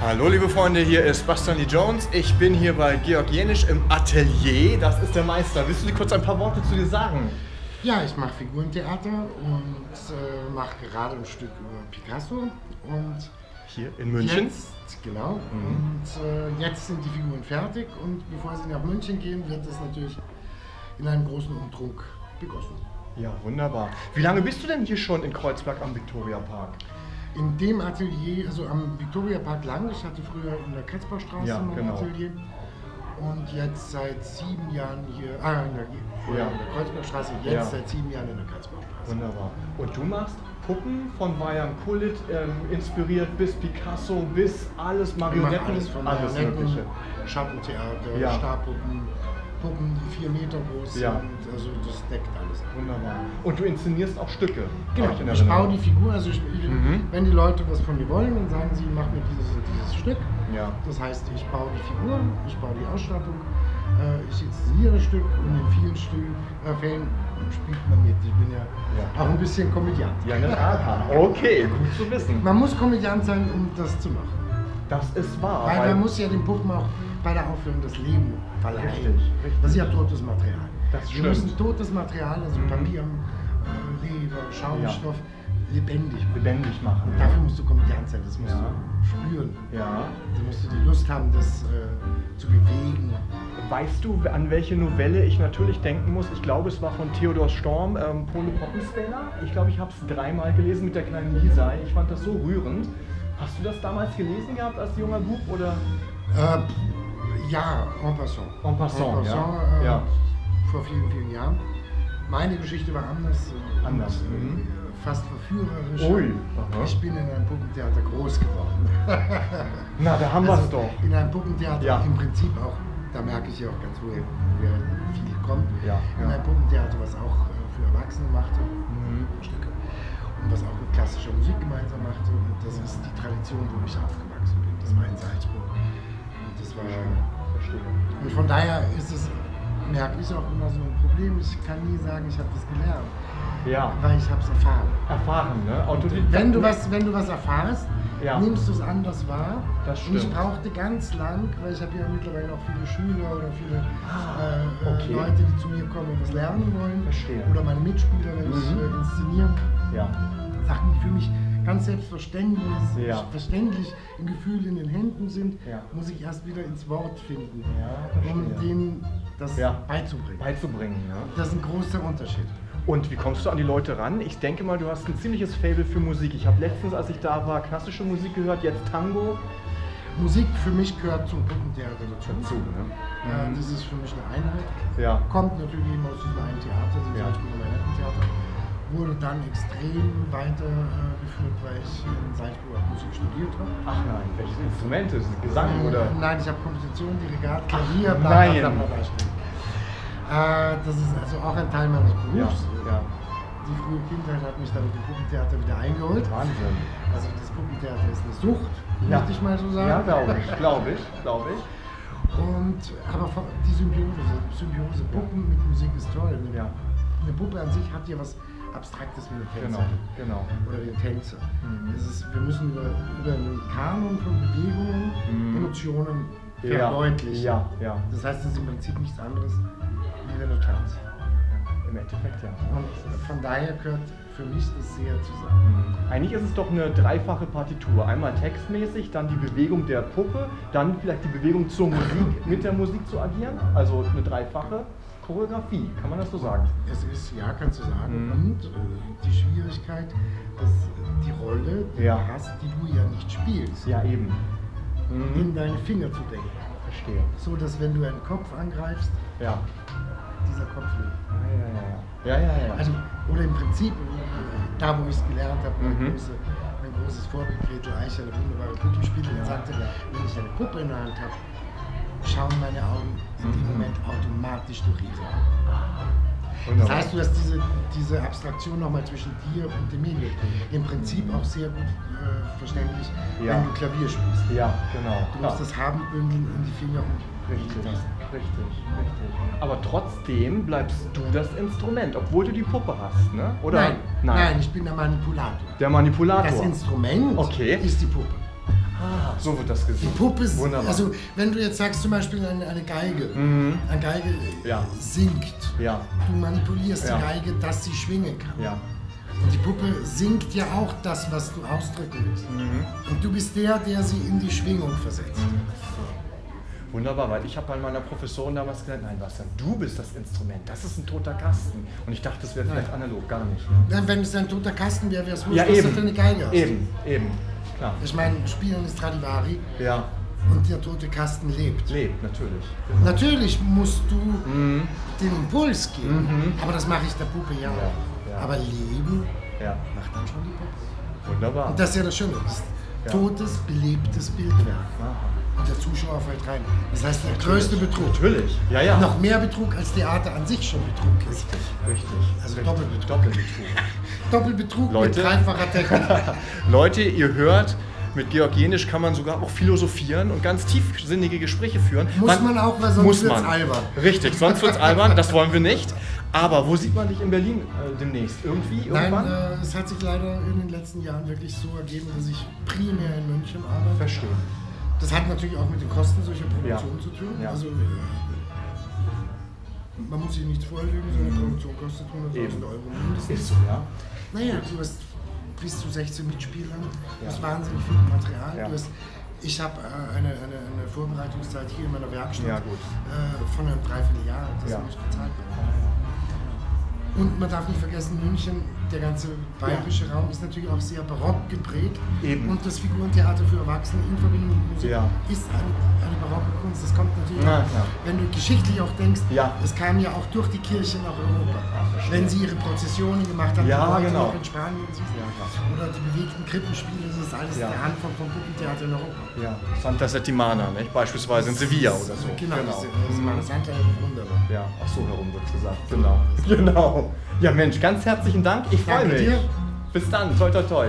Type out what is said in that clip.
Hallo liebe Freunde, hier ist Bastian Lee Jones. Ich bin hier bei Georg Jenisch im Atelier. Das ist der Meister. Willst du dir kurz ein paar Worte zu dir sagen? Ja, ich mache Figurentheater und mache gerade ein Stück über Picasso. Und hier in München? Jetzt, genau. Und jetzt sind die Figuren fertig und bevor sie nach München gehen, wird es natürlich in einem großen Umtrunk begossen. Ja, wunderbar. Wie lange bist du denn hier schon in Kreuzberg am Viktoriapark? In dem Atelier, also am Viktoriapark lang, ich hatte früher in der Katzbaustraße mein Atelier und jetzt seit 7 Jahren hier, in der Kreuzbergstraße, jetzt seit 7 Jahren in der Katzbaustraße. Wunderbar. Und du machst Puppen von Vajan Kulit, inspiriert bis Picasso, bis alles Marionetten, alles von alles Mögliche. Schattentheater, Stabpuppen, Puppen, die 4 Meter groß sind, also das deckt alles. Wunderbar. Und du inszenierst auch Stücke? Genau, ich baue die Figur, also wenn die Leute was von mir wollen, dann sagen sie, mach mir dieses Stück. Ja. Das heißt, ich baue die Figur, ich baue die Ausstattung, ich inszeniere das Stück und in vielen Fällen spielt man mit. Ich bin ja auch ein bisschen Komödiant. Ja, eine Art. Okay, gut zu wissen. Man muss Komödiant sein, um das zu machen. Das ist wahr. Weil man muss ja den Puppen auch bei der Aufführung das Leben verleihen. Richtig. Das ist ja totes Material. Wir müssen totes Material, also Papier, Leber, Schaumstoff, lebendig machen. Und dafür musst du Komödiant sein, das musst du spüren. Ja. Da musst du die Lust haben, das zu bewegen. Weißt du, an welche Novelle ich natürlich denken muss? Ich glaube, es war von Theodor Storm, Pole Poppenspänner. Ich glaube, ich habe es 3-mal gelesen mit der kleinen Lisa. Ich fand das so rührend. Hast du das damals gelesen gehabt als junger Bub, oder? Ja, en passant. En passant, vor vielen, vielen Jahren. Meine Geschichte war anders. Fast verführerisch. Ui. Ich bin in einem Puppentheater groß geworden. Na, da haben wir es doch. In einem Puppentheater im Prinzip auch, da merke ich ja auch ganz, woher viel kommt. In einem Puppentheater, was auch für Erwachsene machte, Stücke. Und was auch mit klassischer Musik gemeinsam machte. Und das ist die Tradition, wo ich aufgewachsen bin. Das war in Salzburg. Und das war. Und von daher ist es, merke ich auch immer so ein Problem. Ich kann nie sagen, ich habe das gelernt. Ja. Weil ich habe es erfahren. Erfahren, ne? Wenn du was erfahrst, nimmst du es anders wahr. Das stimmt. Und ich brauchte ganz lang, weil ich habe ja mittlerweile auch viele Schüler oder viele Leute, die zu mir kommen und was lernen wollen. Verstehe. Oder meine Mitspieler, wenn ich inszeniere. Sachen, die für mich ganz selbstverständlich im Gefühl in den Händen sind, muss ich erst wieder ins Wort finden, um denen das beizubringen. Das ist ein großer Unterschied. Und wie kommst du an die Leute ran? Ich denke mal, du hast ein ziemliches Faible für Musik. Ich habe letztens, als ich da war, klassische Musik gehört, jetzt Tango. Musik für mich gehört zum Puppentheater dazu. Das ist für mich eine Einheit. Kommt natürlich eben aus diesem einen Theater, dem Salzburger Marionettentheater. Wurde dann extrem weitergeführt, weil ich in Salzburg auch Musik studiert habe. Ach nein, welches Instrument ist es? Gesang oder? Nein, ich habe Komposition, Dirigat, Klavier, das ist also auch ein Teil meines Berufs. Die frühe Kindheit hat mich dann mit dem Puppentheater wieder eingeholt. Wahnsinn. Also das Puppentheater ist eine Sucht, möchte ich mal so sagen. Ja, glaube ich. Aber die Symbiose Puppen mit Musik ist toll. Eine Puppe an sich hat ja was Abstraktes wie eine Tänzer. Genau. Oder wie ein Tänzer. Wir müssen über einen Kanon von Bewegungen, Emotionen verdeutlichen. Das heißt, es ist im Prinzip nichts anderes wie wenn du tanzt. Im Endeffekt Und von daher gehört für mich das sehr zusammen. Eigentlich ist es doch eine dreifache Partitur. Einmal textmäßig, dann die Bewegung der Puppe, dann vielleicht die Bewegung zur Musik, mit der Musik zu agieren. Also eine dreifache Choreografie, kann man das so sagen? Es ist, kannst du sagen. Und die Schwierigkeit, dass die Rolle, die du hast, die du ja nicht spielst, in deine Finger zu denken. Verstehe. So, dass wenn du einen Kopf angreifst, dieser Kopf lebt. Also, oder im Prinzip, da wo ich es gelernt habe, mein großes Vorbild, Gretel Eicher, eine wunderbare Puppenspielerin, sagte, wenn ich eine Puppe in der Hand habe, schauen meine Augen in dem Moment automatisch durch ihre Augen. Das heißt, du hast diese Abstraktion nochmal zwischen dir und dem Medium. Im Prinzip auch sehr gut verständlich, wenn du Klavier spielst. Ja, genau. Du musst das Haben bündeln in die Finger und Richtig. Aber trotzdem bleibst du das Instrument, obwohl du die Puppe hast, ne? Oder? Nein, ich bin der Manipulator. Der Manipulator. Das Instrument ist die Puppe. Ah, so wird das gesehen. Die Puppe, Wunderbar. also wenn du jetzt sagst zum Beispiel eine Geige, eine Geige singt, du manipulierst die Geige, dass sie schwingen kann. Ja. Und die Puppe singt ja auch das, was du ausdrücken willst. Und du bist der sie in die Schwingung versetzt. Wunderbar, weil ich habe bei meiner Professorin damals gesagt, nein, Bastian, du bist das Instrument, das ist ein toter Kasten. Und ich dachte, das wäre vielleicht analog, gar nicht. Ne? Wenn es ein toter Kasten wäre, wäre es wohl, ja, was du für eine Geige hast. Eben, klar. Ich meine, spielen ist Stradivari und der tote Kasten lebt. Lebt, natürlich. Genau. Natürlich musst du den Impuls geben, aber das mache ich der Puppe ja auch. Aber Leben macht dann schon die Puppe. Wunderbar. Und das ist ja das Schöne, das ist totes, belebtes Bildwerk. Und der Zuschauer fällt rein. Das heißt, der größte Betrug. Natürlich, ja. Noch mehr Betrug als Theater an sich schon Betrug ist. Richtig. Also Doppelbetrug. Doppelbetrug Leute, mit dreifacher Technik. Leute, ihr hört, mit Georg Jenisch kann man sogar auch philosophieren und ganz tiefsinnige Gespräche führen. Muss man auch, weil sonst wird's albern. Richtig, sonst wird's albern, das wollen wir nicht. Aber wo sieht man dich in Berlin demnächst? Irgendwann? Nein, es hat sich leider in den letzten Jahren wirklich so ergeben, dass ich primär in München arbeite. Verstehe. Das hat natürlich auch mit den Kosten solcher Produktionen zu tun. Ja. Also man muss sich nichts vorlügen, so eine Produktion kostet 100.000 Euro mindestens. Ist so, ja. Naja, du hast bis zu 16 Mitspielern, du hast wahnsinnig viel Material. Ja. Ich habe eine Vorbereitungszeit hier in meiner Werkstatt gut. von einem Dreivierteljahr, das muss bezahlt werden. Und man darf nicht vergessen, München, der ganze bayerische Raum ist natürlich auch sehr barock geprägt. Eben. Und das Figurentheater für Erwachsene in Verbindung mit Musik ist eine barocke Kunst. Das kommt natürlich auch, wenn du geschichtlich auch denkst, es kam ja auch durch die Kirche nach Europa. Wenn sie ihre Prozessionen gemacht haben, die heute noch in Spanien siehst, oder die bewegten Krippenspiele, das ist alles der Anfang vom Puppentheater in Europa. Ja, Santa Settimana, nicht? Beispielsweise in Sevilla oder so. Genau. Das Santa wunderbar. Ja, auch so herum wird gesagt. Genau. Ja, Mensch, ganz herzlichen Dank. Ich freue mich. Dir. Bis dann. Toi, toi, toi.